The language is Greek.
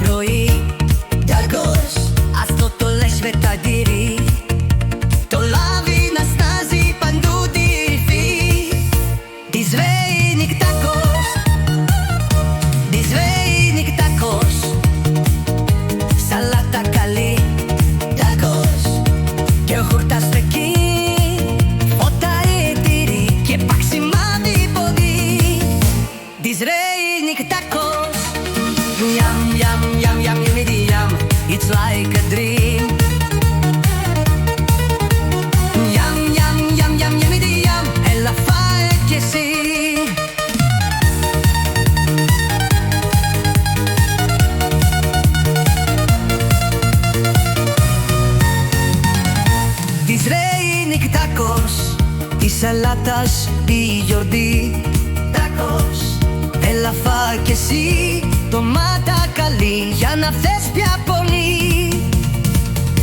πρωί. Τάκος, Αυτό το λες με τα τυρί. Το λάδι να στάζει παντού τη ρυφή. Της βέινικ τάκος, της βέινικ τάκος. Σαλάτα καλή, τάκος, και ο χουρταστεκί. Φωτάει τυρί και παξιμάδι ποδί. Της βέινικ τάκος. Yum, yum, yum, yum, yummy yum. It's like a dream. Yum, yum, yum, yum, yummy yum. Έλα φάε κι εσύ. Της ρέινικ τάκος, της σαλάτας η γιορτή. τάκος, Έλα φά κι εσύ, ντομάτα καλή, για να θες πια